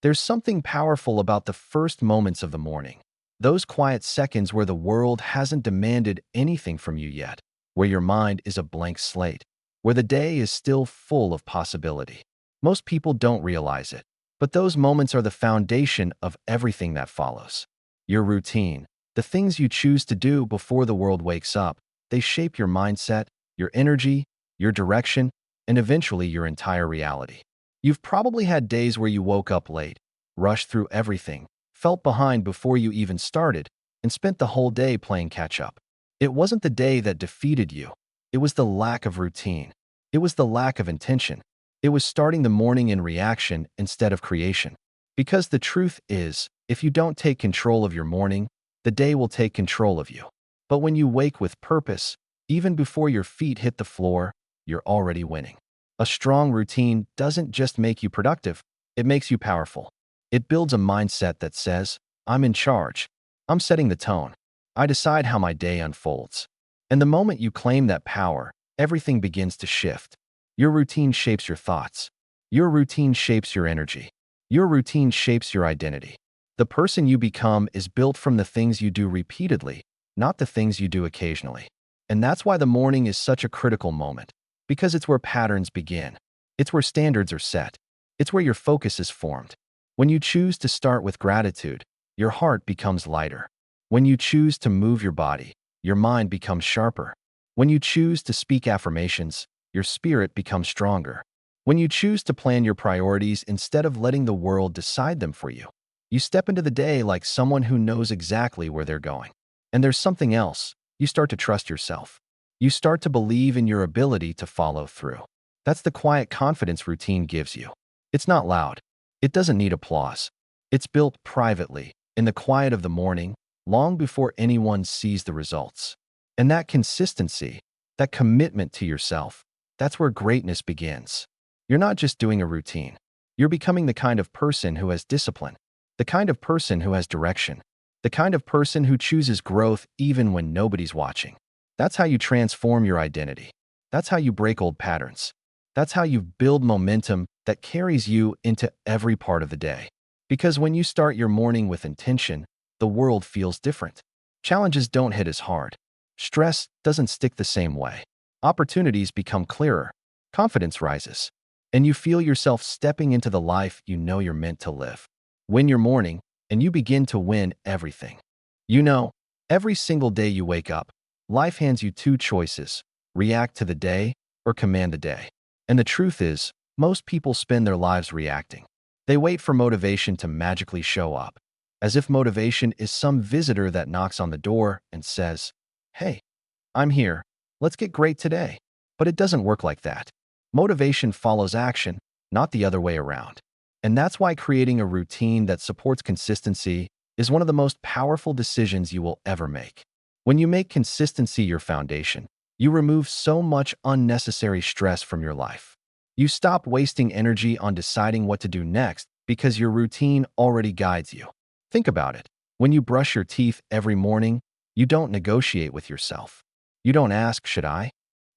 There's something powerful about the first moments of the morning. Those quiet seconds where the world hasn't demanded anything from you yet, where your mind is a blank slate, where the day is still full of possibility. Most people don't realize it, but those moments are the foundation of everything that follows. Your routine, the things you choose to do before the world wakes up, they shape your mindset, your energy, your direction, and eventually your entire reality. You've probably had days where you woke up late, rushed through everything, felt behind before you even started, and spent the whole day playing catch-up. It wasn't the day that defeated you. It was the lack of routine. It was the lack of intention. It was starting the morning in reaction instead of creation. Because the truth is, if you don't take control of your morning, the day will take control of you. But when you wake with purpose, even before your feet hit the floor, you're already winning. A strong routine doesn't just make you productive, it makes you powerful. It builds a mindset that says, I'm in charge. I'm setting the tone. I decide how my day unfolds. And the moment you claim that power, everything begins to shift. Your routine shapes your thoughts. Your routine shapes your energy. Your routine shapes your identity. The person you become is built from the things you do repeatedly, not the things you do occasionally. And that's why the morning is such a critical moment. Because it's where patterns begin. It's where standards are set. It's where your focus is formed. When you choose to start with gratitude, your heart becomes lighter. When you choose to move your body, your mind becomes sharper. When you choose to speak affirmations, your spirit becomes stronger. When you choose to plan your priorities instead of letting the world decide them for you, you step into the day like someone who knows exactly where they're going. And there's something else. You start to trust yourself. You start to believe in your ability to follow through. That's the quiet confidence routine gives you. It's not loud. It doesn't need applause. It's built privately, in the quiet of the morning, long before anyone sees the results. And that consistency, that commitment to yourself, that's where greatness begins. You're not just doing a routine. You're becoming the kind of person who has discipline, the kind of person who has direction, the kind of person who chooses growth even when nobody's watching. That's how you transform your identity. That's how you break old patterns. That's how you build momentum that carries you into every part of the day. Because when you start your morning with intention, the world feels different. Challenges don't hit as hard. Stress doesn't stick the same way. Opportunities become clearer. Confidence rises. And you feel yourself stepping into the life you know you're meant to live. Win your morning, and you begin to win everything. You know, every single day you wake up, life hands you two choices: react to the day or command the day. And the truth is, most people spend their lives reacting. They wait for motivation to magically show up, as if motivation is some visitor that knocks on the door and says, "Hey, I'm here. Let's get great today." But it doesn't work like that. Motivation follows action, not the other way around. And that's why creating a routine that supports consistency is one of the most powerful decisions you will ever make. When you make consistency your foundation, you remove so much unnecessary stress from your life. You stop wasting energy on deciding what to do next because your routine already guides you. Think about it. When you brush your teeth every morning, you don't negotiate with yourself. You don't ask, should I?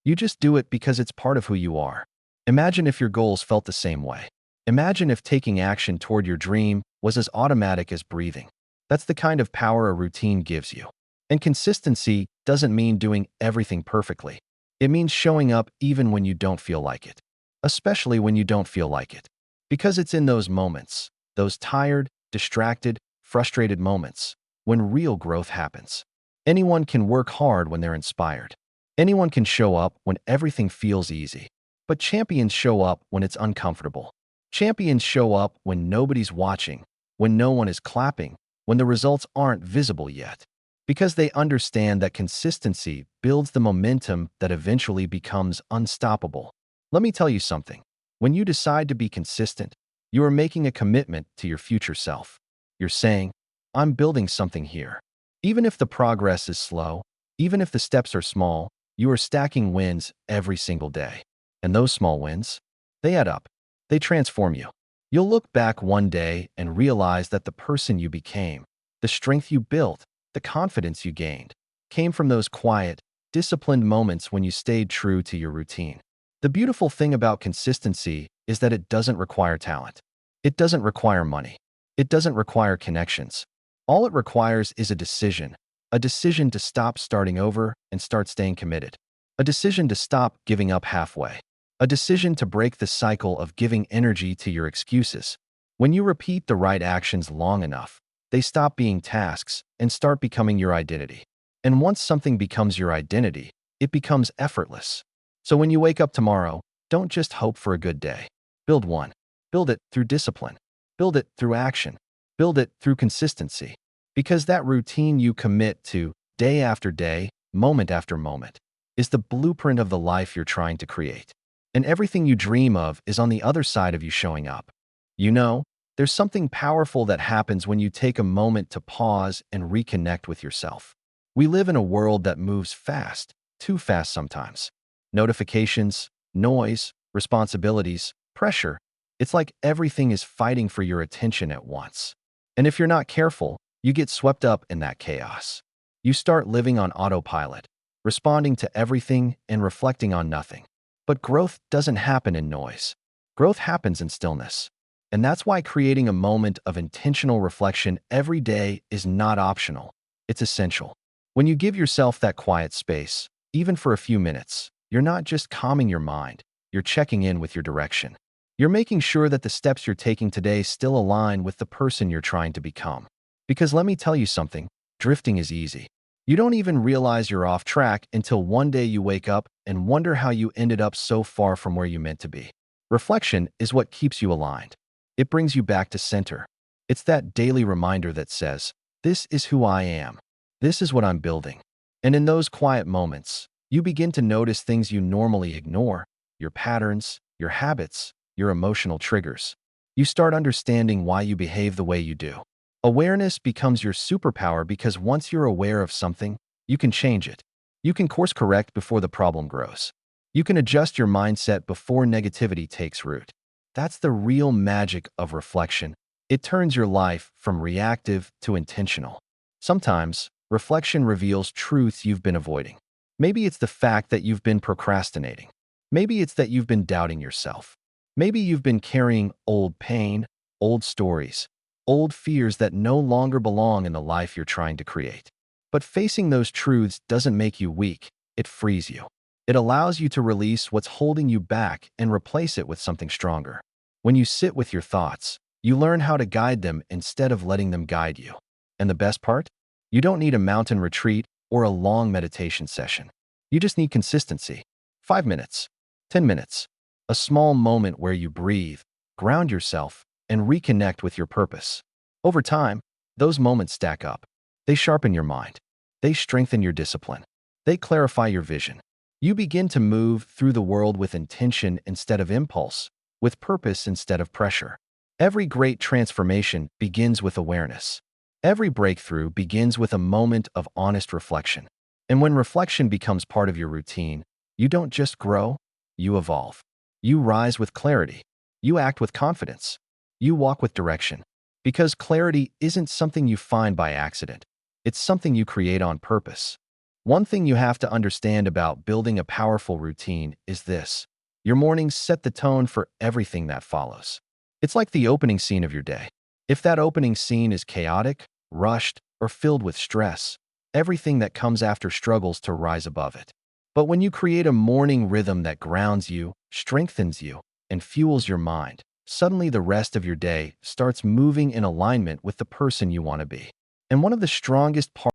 You just do it because it's part of who you are. Imagine if your goals felt the same way. Imagine if taking action toward your dream was as automatic as breathing. That's the kind of power a routine gives you. And consistency doesn't mean doing everything perfectly. It means showing up even when you don't feel like it. Especially when you don't feel like it. Because it's in those moments, those tired, distracted, frustrated moments, when real growth happens. Anyone can work hard when they're inspired. Anyone can show up when everything feels easy. But champions show up when it's uncomfortable. Champions show up when nobody's watching, when no one is clapping, when the results aren't visible yet. Because they understand that consistency builds the momentum that eventually becomes unstoppable. Let me tell you something. When you decide to be consistent, you are making a commitment to your future self. You're saying, I'm building something here. Even if the progress is slow, even if the steps are small, you are stacking wins every single day. And those small wins, they add up. They transform you. You'll look back one day and realize that the person you became, the strength you built, the confidence you gained, came from those quiet, disciplined moments when you stayed true to your routine. The beautiful thing about consistency is that it doesn't require talent. It doesn't require money. It doesn't require connections. All it requires is a decision to stop starting over and start staying committed, a decision to stop giving up halfway, a decision to break the cycle of giving energy to your excuses. When you repeat the right actions long enough, they stop being tasks and start becoming your identity. And once something becomes your identity, it becomes effortless. So when you wake up tomorrow, don't just hope for a good day. Build one. Build it through discipline. Build it through action. Build it through consistency. Because that routine you commit to day after day, moment after moment, is the blueprint of the life you're trying to create. And everything you dream of is on the other side of you showing up. You know, there's something powerful that happens when you take a moment to pause and reconnect with yourself. We live in a world that moves fast, too fast sometimes. Notifications, noise, responsibilities, pressure. It's like everything is fighting for your attention at once. And if you're not careful, you get swept up in that chaos. You start living on autopilot, responding to everything and reflecting on nothing. But growth doesn't happen in noise. Growth happens in stillness. And that's why creating a moment of intentional reflection every day is not optional. It's essential. When you give yourself that quiet space, even for a few minutes, you're not just calming your mind, you're checking in with your direction. You're making sure that the steps you're taking today still align with the person you're trying to become. Because let me tell you something, drifting is easy. You don't even realize you're off track until one day you wake up and wonder how you ended up so far from where you meant to be. Reflection is what keeps you aligned. It brings you back to center. It's that daily reminder that says, this is who I am. This is what I'm building. And in those quiet moments, you begin to notice things you normally ignore, your patterns, your habits, your emotional triggers. You start understanding why you behave the way you do. Awareness becomes your superpower because once you're aware of something, you can change it. You can course correct before the problem grows. You can adjust your mindset before negativity takes root. That's the real magic of reflection. It turns your life from reactive to intentional. Sometimes, reflection reveals truths you've been avoiding. Maybe it's the fact that you've been procrastinating. Maybe it's that you've been doubting yourself. Maybe you've been carrying old pain, old stories, old fears that no longer belong in the life you're trying to create. But facing those truths doesn't make you weak, it frees you. It allows you to release what's holding you back and replace it with something stronger. When you sit with your thoughts, you learn how to guide them instead of letting them guide you. And the best part? You don't need a mountain retreat or a long meditation session. You just need consistency. 5 minutes, 10 minutes, a small moment where you breathe, ground yourself, and reconnect with your purpose. Over time, those moments stack up. They sharpen your mind. They strengthen your discipline. They clarify your vision. You begin to move through the world with intention instead of impulse, with purpose instead of pressure. Every great transformation begins with awareness. Every breakthrough begins with a moment of honest reflection. And when reflection becomes part of your routine, you don't just grow, you evolve. You rise with clarity. You act with confidence. You walk with direction. Because clarity isn't something you find by accident. It's something you create on purpose. One thing you have to understand about building a powerful routine is this. Your mornings set the tone for everything that follows. It's like the opening scene of your day. If that opening scene is chaotic, rushed, or filled with stress, everything that comes after struggles to rise above it. But when you create a morning rhythm that grounds you, strengthens you, and fuels your mind, suddenly the rest of your day starts moving in alignment with the person you want to be. And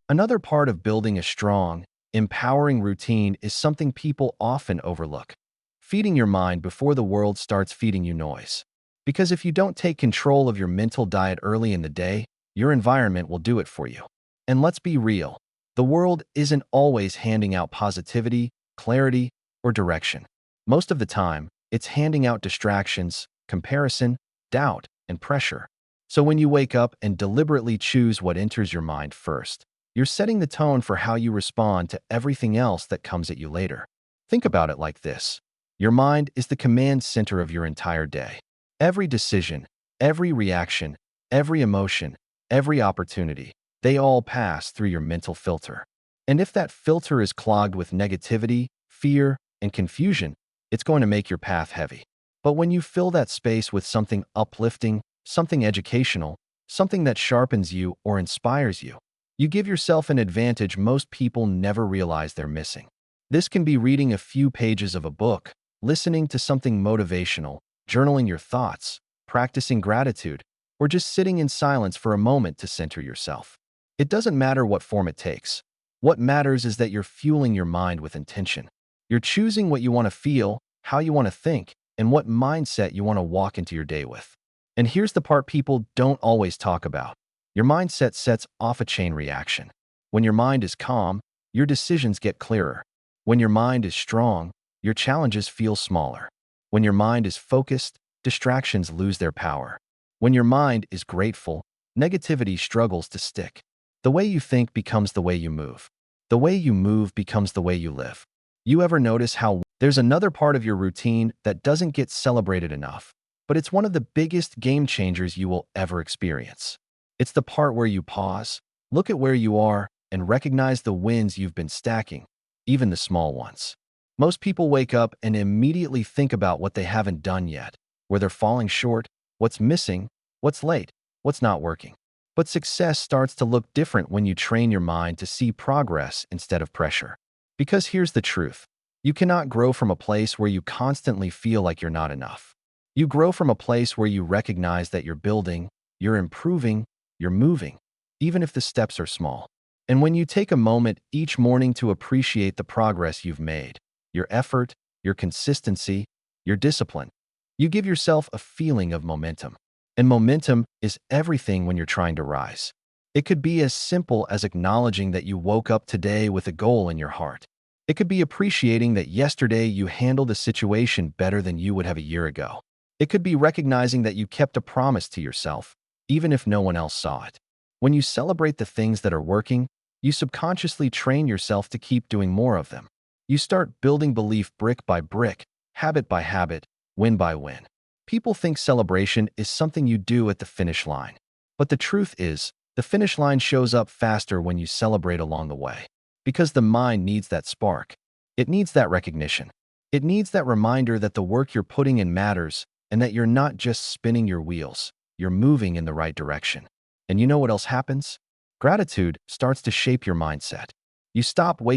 another part of building a strong, empowering routine is something people often overlook. Feeding your mind before the world starts feeding you noise. Because if you don't take control of your mental diet early in the day, your environment will do it for you. And let's be real, the world isn't always handing out positivity, clarity, or direction. Most of the time, it's handing out distractions, comparison, doubt, and pressure. So when you wake up and deliberately choose what enters your mind first, you're setting the tone for how you respond to everything else that comes at you later. Think about it like this. Your mind is the command center of your entire day. Every decision, every reaction, every emotion, every opportunity, they all pass through your mental filter. And if that filter is clogged with negativity, fear, and confusion, it's going to make your path heavy. But when you fill that space with something uplifting, something educational, something that sharpens you or inspires you. You give yourself an advantage most people never realize they're missing. This can be reading a few pages of a book, listening to something motivational, journaling your thoughts, practicing gratitude, or just sitting in silence for a moment to center yourself. It doesn't matter what form it takes. What matters is that you're fueling your mind with intention. You're choosing what you want to feel, how you want to think, and what mindset you want to walk into your day with. And here's the part people don't always talk about. Your mindset sets off a chain reaction. When your mind is calm, your decisions get clearer. When your mind is strong, your challenges feel smaller. When your mind is focused, distractions lose their power. When your mind is grateful, negativity struggles to stick. The way you think becomes the way you move. The way you move becomes the way you live. You ever notice how there's another part of your routine that doesn't get celebrated enough, but it's one of the biggest game changers you will ever experience? It's the part where you pause, look at where you are, and recognize the wins you've been stacking, even the small ones. Most people wake up and immediately think about what they haven't done yet, where they're falling short, what's missing, what's late, what's not working. But success starts to look different when you train your mind to see progress instead of pressure. Because here's the truth. You cannot grow from a place where you constantly feel like you're not enough. You grow from a place where you recognize that you're building, you're improving, you're moving, even if the steps are small. And when you take a moment each morning to appreciate the progress you've made, your effort, your consistency, your discipline, you give yourself a feeling of momentum. And momentum is everything when you're trying to rise. It could be as simple as acknowledging that you woke up today with a goal in your heart. It could be appreciating that yesterday you handled a situation better than you would have a year ago. It could be recognizing that you kept a promise to yourself, even if no one else saw it. When you celebrate the things that are working, you subconsciously train yourself to keep doing more of them. You start building belief brick by brick, habit by habit, win by win. People think celebration is something you do at the finish line. But the truth is, the finish line shows up faster when you celebrate along the way. Because the mind needs that spark. It needs that recognition. It needs that reminder that the work you're putting in matters and that you're not just spinning your wheels, you're moving in the right direction. And you know what else happens? Gratitude starts to shape your mindset. You stop waking